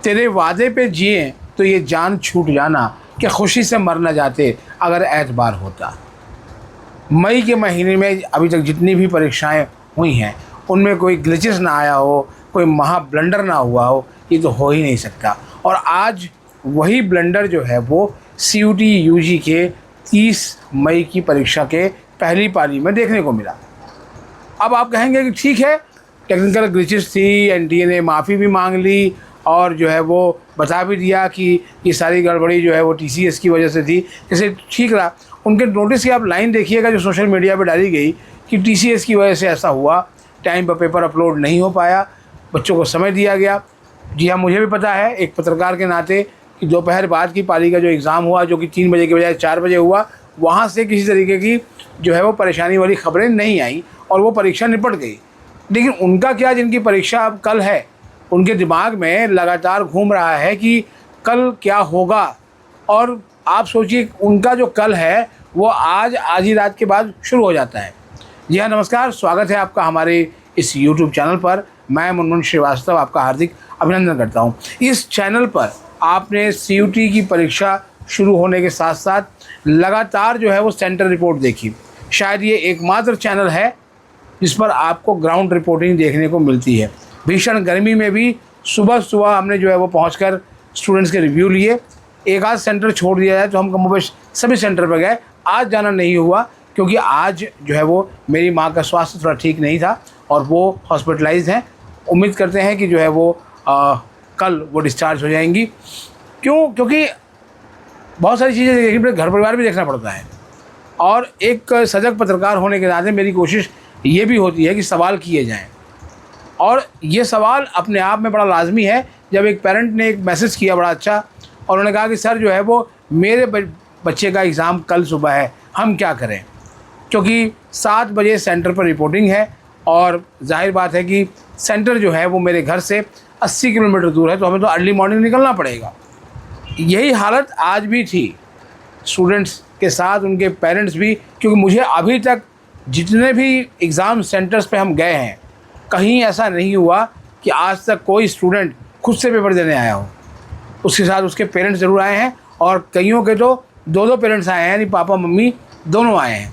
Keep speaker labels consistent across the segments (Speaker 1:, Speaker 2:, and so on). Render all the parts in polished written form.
Speaker 1: तेरे वादे पे जिए तो ये जान छूट जाना कि खुशी से मर न जाते अगर एतबार होता। मई के महीने में अभी तक जितनी भी परीक्षाएं हुई हैं उनमें कोई ग्लिचेस ना आया हो, कोई महा ब्लंडर ना हुआ हो, ये तो हो ही नहीं सकता। और आज वही ब्लंडर जो है वो CUT UG के 30 मई की परीक्षा के पहली पारी में देखने को मिला। अब आप कहेंगे कि ठीक है, टेक्निकल ग्लिचेस थी, NTA ने माफ़ी भी मांग ली और जो है वो बता भी दिया कि ये सारी गड़बड़ी जो है वो TCS की वजह से थी, जैसे ठीक रहा। उनके नोटिस की आप लाइन देखिएगा जो सोशल मीडिया पे डाली गई कि TCS की वजह से ऐसा हुआ, टाइम पर पेपर अपलोड नहीं हो पाया, बच्चों को समय दिया गया। जी हाँ, मुझे भी पता है एक पत्रकार के नाते कि दोपहर बाद की पारी का जो एग्ज़ाम हुआ, जो कि 3 बजे के बजाय 4 बजे हुआ, वहाँ से किसी तरीके की जो है वो परेशानी वाली खबरें नहीं आई और वो परीक्षा निपट गई। लेकिन उनका क्या, जिनकी परीक्षा अब कल है, उनके दिमाग में लगातार घूम रहा है कि कल क्या होगा। और आप सोचिए उनका जो कल है वो आज ही रात के बाद शुरू हो जाता है। जी हाँ, नमस्कार, स्वागत है आपका हमारे इस YouTube चैनल पर। मैं मुनमुन श्रीवास्तव आपका हार्दिक अभिनंदन करता हूँ। इस चैनल पर आपने CUT की परीक्षा शुरू होने के साथ साथ लगातार जो है वो सेंटर रिपोर्ट देखी। शायद ये एकमात्र चैनल है जिस पर आपको ग्राउंड रिपोर्टिंग देखने को मिलती है। भीषण गर्मी में भी सुबह सुबह हमने जो है वो पहुंचकर स्टूडेंट्स के रिव्यू लिए। एक आध सेंटर छोड़ दिया जाए तो हम कमोबेश सभी सेंटर पर गए। आज जाना नहीं हुआ क्योंकि आज जो है वो मेरी माँ का स्वास्थ्य थोड़ा ठीक नहीं था और वो हॉस्पिटलाइज हैं। उम्मीद करते हैं कि जो है वो कल वो डिस्चार्ज हो जाएंगी। क्योंकि बहुत सारी चीज़ें देखनी पड़ती, घर परिवार भी देखना पड़ता है। और एक सजग पत्रकार होने के नाते मेरी कोशिश ये भी होती है कि सवाल किए जाएं। और ये सवाल अपने आप में बड़ा लाजमी है। जब एक पेरेंट ने एक मैसेज किया बड़ा अच्छा, और उन्होंने कहा कि सर जो है वो मेरे बच्चे का एग्ज़ाम कल सुबह है, हम क्या करें। क्योंकि 7 बजे सेंटर पर रिपोर्टिंग है और जाहिर बात है कि सेंटर जो है वो मेरे घर से 80 किलोमीटर दूर है, तो हमें तो अर्ली मॉर्निंग निकलना पड़ेगा। यही हालत आज भी थी स्टूडेंट्स के साथ, उनके पेरेंट्स भी। क्योंकि मुझे अभी तक जितने भी एग्ज़ाम सेंटर्स पे हम गए हैं, कहीं ऐसा नहीं हुआ कि आज तक कोई स्टूडेंट खुद से पेपर देने आया हो। उसके साथ उसके पेरेंट्स ज़रूर आए हैं और कईयों के तो 2-2 पेरेंट्स आए हैं, यानी पापा मम्मी दोनों आए हैं,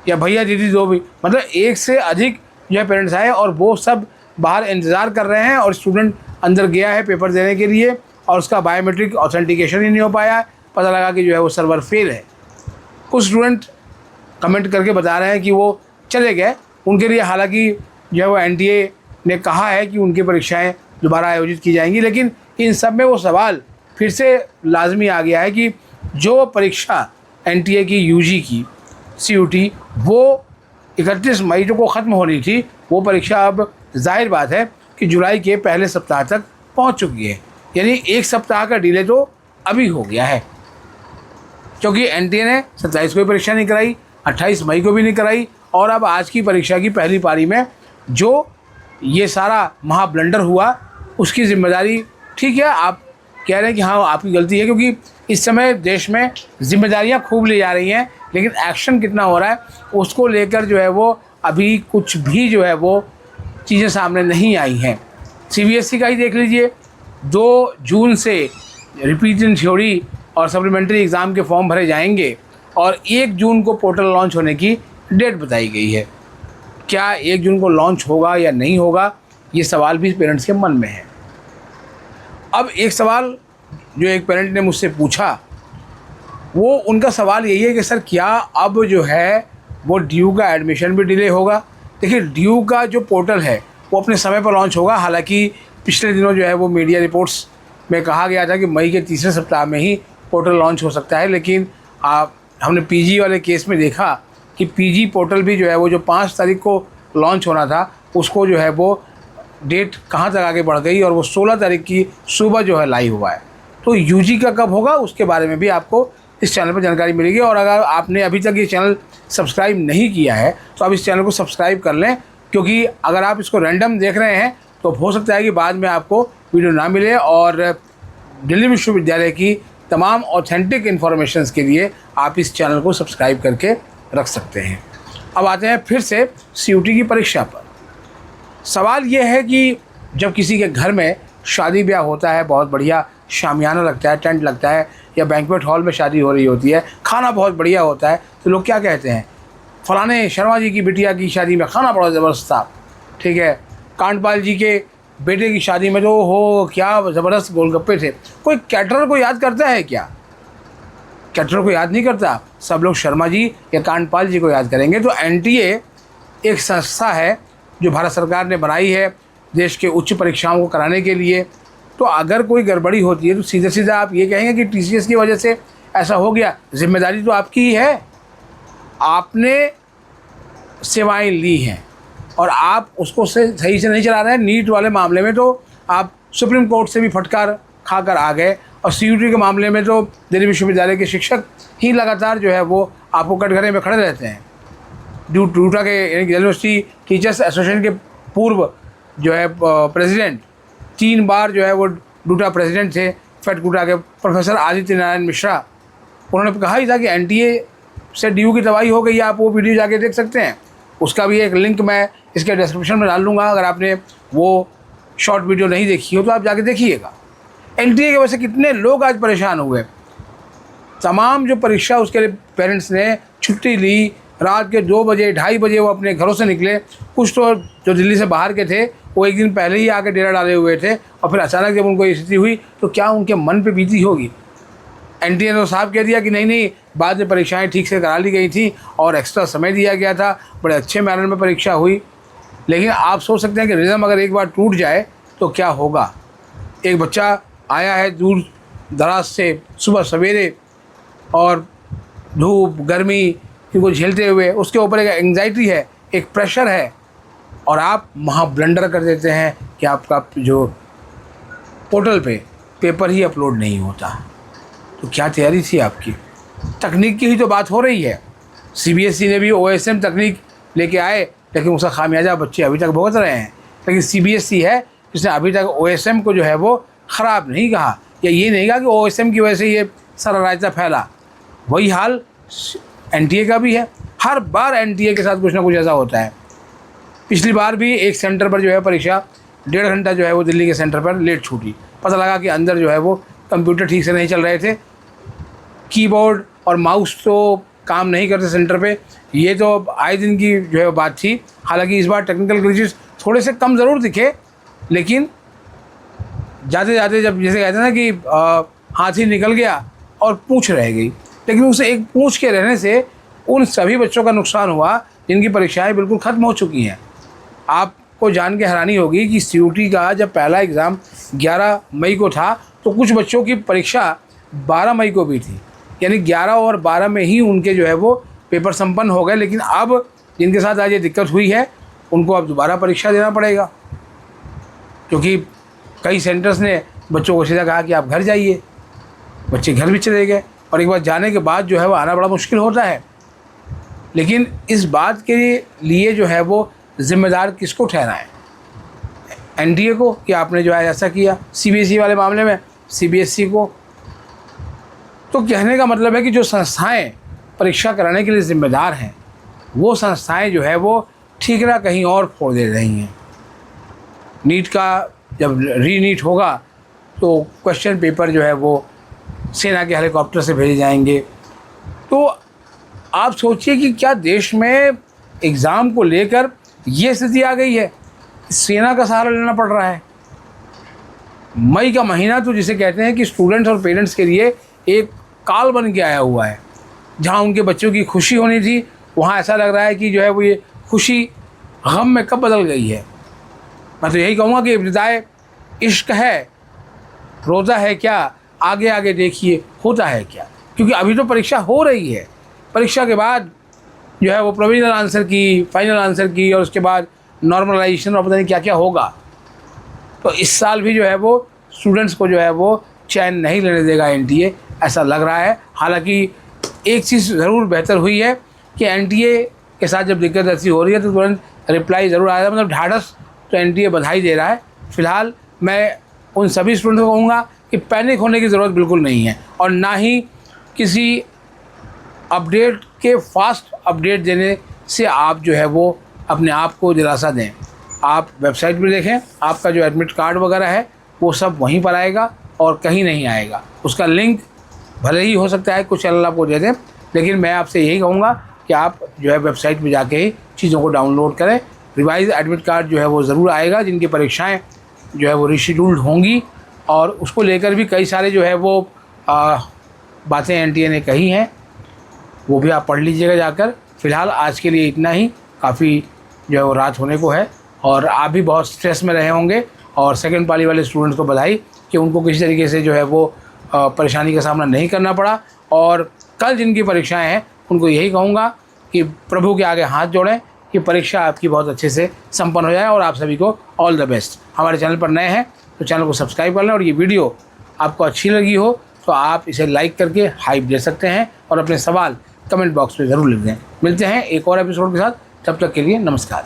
Speaker 1: या भैया दीदी दो भी, मतलब एक से अधिक जो है पेरेंट्स आए। और वो सब बाहर इंतज़ार कर रहे हैं और स्टूडेंट अंदर गया है पेपर देने के लिए और उसका बायोमेट्रिक ऑथेंटिकेशन ही नहीं हो पाया। पता लगा कि जो है वो सर्वर फेल है। कुछ स्टूडेंट कमेंट करके बता रहे हैं कि वो चले गए। उनके लिए हालांकि जो है वो NTA ने कहा है कि उनकी परीक्षाएं दोबारा आयोजित की जाएंगी, लेकिन इन सब में वो सवाल फिर से लाजमी आ गया है कि जो परीक्षा NTA की UG की CUT वो 31 मई को ख़त्म होनी थी, वो परीक्षा अब जाहिर बात है कि जुलाई के पहले सप्ताह तक पहुंच चुकी है। यानी 1 सप्ताह का डिले तो अभी हो गया है, क्योंकि NTA ने 27 को भी परीक्षा नहीं कराई, 28 मई को भी नहीं कराई, और अब आज की परीक्षा की पहली पारी में जो ये सारा महा ब्लंडर हुआ उसकी जिम्मेदारी, ठीक है आप कह रहे हैं कि हाँ आपकी गलती है, क्योंकि इस समय देश में जिम्मेदारियां खूब ली जा रही हैं, लेकिन एक्शन कितना हो रहा है उसको लेकर जो है वो अभी कुछ भी जो है वो चीज़ें सामने नहीं आई हैं। CBSE का ही देख लीजिए, 2 जून से रिपीट इन थ्योरी और सप्लीमेंट्री एग्ज़ाम के फॉर्म भरे जाएंगे और 1 जून को पोर्टल लॉन्च होने की डेट बताई गई है। क्या 1 जून को लॉन्च होगा या नहीं होगा, ये सवाल भी पेरेंट्स के मन में है। अब एक सवाल जो एक पेरेंट ने मुझसे पूछा, वो उनका सवाल यही है कि सर क्या अब जो है वो ड्यू का एडमिशन भी डिले होगा। देखिए, ड्यू का जो पोर्टल है वो अपने समय पर लॉन्च होगा। हालांकि पिछले दिनों जो है वो मीडिया रिपोर्ट्स में कहा गया था कि मई के तीसरे सप्ताह में ही पोर्टल लॉन्च हो सकता है, लेकिन हमने PG वाले केस में देखा कि PG पोर्टल भी जो है वो जो 5 तारीख को लॉन्च होना था उसको जो है वो डेट कहाँ तक आगे बढ़ गई और वो 16 तारीख की सुबह जो है लाइव हुआ है। तो UG का कब होगा उसके बारे में भी आपको इस चैनल पर जानकारी मिलेगी। और अगर आपने अभी तक ये चैनल सब्सक्राइब नहीं किया है तो आप इस चैनल को सब्सक्राइब कर लें, क्योंकि अगर आप इसको रैंडम देख रहे हैं तो हो सकता है कि बाद में आपको वीडियो ना मिले। और दिल्ली विश्वविद्यालय की तमाम ऑथेंटिक इन्फॉर्मेशंस के लिए आप इस चैनल को सब्सक्राइब करके रख सकते हैं। अब आते हैं फिर से CUT की परीक्षा पर। सवाल ये है कि जब किसी के घर में शादी ब्याह होता है, बहुत बढ़िया शामियाना लगता है, टेंट लगता है, या बैंक्वेट हॉल में शादी हो रही होती है, खाना बहुत बढ़िया होता है, तो लोग क्या कहते हैं, फलाने शर्मा जी की बिटिया की शादी में खाना बड़ा ज़बरदस्त था, ठीक है, कांडपाल जी के बेटे की शादी में तो हो क्या ज़बरदस्त गोलगप्पे थे। कोई कैटरर को याद करता है क्या? कैटरर को याद नहीं करता, सब लोग शर्मा जी या कांडपाल जी को याद करेंगे। तो एनटीए एक संस्था है जो भारत सरकार ने बनाई है देश के उच्च परीक्षाओं को कराने के लिए। तो अगर कोई गड़बड़ी होती है तो सीधे सीधा आप ये कहेंगे कि टीसीएस की वजह से ऐसा हो गया, जिम्मेदारी तो आपकी ही है, आपने सेवाएं ली हैं और आप उसको सही से नहीं चला रहे हैं। नीट वाले मामले में तो आप सुप्रीम कोर्ट से भी फटकार खाकर आ गए, और सीयूटी के मामले में तो दिल्ली विश्वविद्यालय के शिक्षक ही लगातार जो है वो आपको कटघरे में खड़े रहते हैं। डूटा के यूनिवर्सिटी टीचर्स एसोसिएशन के पूर्व जो है प्रेसिडेंट, 3 बार जो है वो डूटा प्रेसिडेंट थे, फेडकूटा के प्रोफेसर आदित्य नारायण मिश्रा, उन्होंने कहा ही था कि एनटीए से डीयू की तबाही हो गई। आप वो वीडियो जाके देख सकते हैं, उसका भी एक लिंक मैं इसके डिस्क्रिप्शन में डाल दूँगा। अगर आपने वो शॉर्ट वीडियो नहीं देखी हो तो आप जाके देखिएगा। एनटीए की वजह से कितने लोग आज परेशान हुए। तमाम जो परीक्षा उसके लिए पेरेंट्स ने छुट्टी ली, रात के 2 बजे 2:30 बजे वो अपने घरों से निकले। कुछ तो जो दिल्ली से बाहर के थे वो एक दिन पहले ही आके डेरा डाले हुए थे, और फिर अचानक जब उनको ये स्थिति हुई तो क्या उनके मन पे बीती होगी। एनटीए ने तो साफ कह दिया कि नहीं, बाद में परीक्षाएं ठीक से करा ली गई थी और एक्स्ट्रा समय दिया गया था, बड़े अच्छे मैनर में परीक्षा हुई। लेकिन आप सोच सकते हैं कि रिदम अगर एक बार टूट जाए तो क्या होगा। एक बच्चा आया है दूर दराज से सुबह सवेरे और धूप गर्मी इनको झेलते हुए, उसके ऊपर एक एंग्जाइटी है, एक प्रेशर है, और आप वहाँ ब्लंडर कर देते हैं कि आपका जो पोर्टल पे पेपर ही अपलोड नहीं होता। तो क्या तैयारी थी आपकी? तकनीक की ही तो बात हो रही है। सीबीएसई ने भी ओएसएम तकनीक लेके आए, लेकिन उसका खामियाजा बच्चे अभी तक भुगत रहे हैं। लेकिन सीबीएसई है जिसने अभी तक ओएसएम को जो है वो ख़राब नहीं कहा, या ये नहीं कहा कि ओएसएम की वजह से ये सारा रायता फैला। वही हाल एनटीए का भी है। हर बार एनटीए के साथ कुछ ना कुछ ऐसा होता है। पिछली बार भी एक सेंटर पर जो है परीक्षा 1.5 घंटा जो है वो दिल्ली के सेंटर पर लेट छूटी। पता लगा कि अंदर जो है वो कंप्यूटर ठीक से नहीं चल रहे थे, कीबोर्ड और माउस तो काम नहीं करते सेंटर पे। ये तो आए दिन की जो है बात थी। हालांकि इस बार टेक्निकल ग्लिचेस थोड़े से कम ज़रूर दिखे, लेकिन जाते जाते जब जैसे कहते हैं ना कि हाथी निकल गया और पूँछ रह गई, लेकिन उसे एक पूँछ के रहने से उन सभी बच्चों का नुकसान हुआ जिनकी परीक्षाएं बिल्कुल ख़त्म हो चुकी हैं। आपको जान के हैरानी होगी कि सीयूटी का जब पहला एग्ज़ाम 11 मई को था तो कुछ बच्चों की परीक्षा 12 मई को भी थी, यानी 11 और 12 में ही उनके जो है वो पेपर संपन्न हो गए। लेकिन अब जिनके साथ आज ये दिक्कत हुई है उनको अब दोबारा परीक्षा देना पड़ेगा, क्योंकि कई सेंटर्स ने बच्चों को सीधा कहा कि आप घर जाइए। बच्चे घर भी चले गए, और एक बार जाने के बाद जो है वो आना बड़ा मुश्किल होता है। लेकिन इस बात के लिए जो है वो ज़िम्मेदार किसको ठहराएं? एनटीए को कि आपने जो है ऐसा किया। सीबीएसई वाले मामले में सीबीएसई को। तो कहने का मतलब है कि जो संस्थाएं परीक्षा कराने के लिए ज़िम्मेदार हैं वो संस्थाएं जो है वो ठीकरा कहीं और फोड़ दे रही हैं। नीट का जब रीनीट होगा तो क्वेश्चन पेपर जो है वो सेना के हेलीकॉप्टर से भेजे जाएंगे। तो आप सोचिए कि क्या देश में एग्ज़ाम को लेकर ये स्थिति आ गई है, सेना का सहारा लेना पड़ रहा है। मई का महीना तो जिसे कहते हैं कि स्टूडेंट्स और पेरेंट्स के लिए एक काल बन के आया हुआ है। जहाँ उनके बच्चों की खुशी होनी थी वहाँ ऐसा लग रहा है कि जो है वो ये खुशी गम में कब बदल गई है। मैं तो यही कहूँगा कि इब्तिदाए इश्क है, रोज़ा है क्या, आगे आगे देखिए होता है क्या। क्योंकि अभी तो परीक्षा हो रही है, परीक्षा के बाद जो है वो प्रोविजनल आंसर की, फाइनल आंसर की, और उसके बाद नॉर्मलाइजेशन और पता नहीं क्या क्या होगा। तो इस साल भी जो है वो स्टूडेंट्स को जो है वो चैन नहीं लेने देगा एनटीए, ऐसा लग रहा है। हालांकि एक चीज़ ज़रूर बेहतर हुई है कि एनटीए के साथ जब दिक्कत ऐसी हो रही है तो तुरंत रिप्लाई ज़रूर आया, मतलब ढाढ़स तो एनटीए बधाई दे रहा है। फ़िलहाल मैं उन सभी स्टूडेंट्स को कहूँगा कि पैनिक होने की ज़रूरत बिल्कुल नहीं है, और ना ही किसी अपडेट के फास्ट अपडेट देने से आप जो है वो अपने आप को दिलासा दें। आप वेबसाइट पर देखें, आपका जो एडमिट कार्ड वगैरह है वो सब वहीं पर आएगा और कहीं नहीं आएगा। उसका लिंक भले ही हो सकता है कुछ चैनल आपको दे दें, लेकिन मैं आपसे यही कहूँगा कि आप जो है वेबसाइट पे जाके ही चीज़ों को डाउनलोड करें। रिवाइज एडमिट कार्ड जो है वो ज़रूर आएगा, जिनकी परीक्षाएं जो है वो रिशेड्यूल्ड होंगी, और उसको लेकर भी कई सारे जो है वो बातें एनटीए ने कही हैं, वो भी आप पढ़ लीजिएगा जाकर। फ़िलहाल आज के लिए इतना ही, काफ़ी जो है वो रात होने को है और आप भी बहुत स्ट्रेस में रहे होंगे। और सेकंड पाली वाले स्टूडेंट्स को बधाई कि उनको किसी तरीके से जो है वो परेशानी का सामना नहीं करना पड़ा। और कल जिनकी परीक्षाएं हैं उनको यही कहूँगा कि प्रभु के आगे हाथ जोड़ें कि परीक्षा आपकी बहुत अच्छे से संपन्न हो जाए, और आप सभी को ऑल द बेस्ट। हमारे चैनल पर नए हैं तो चैनल को सब्सक्राइब कर लें, और ये वीडियो आपको अच्छी लगी हो तो आप इसे लाइक करके हाइप दे सकते हैं, और अपने सवाल कमेंट बॉक्स में ज़रूर लिख दें। मिलते हैं एक और एपिसोड के साथ, तब तक के लिए नमस्कार।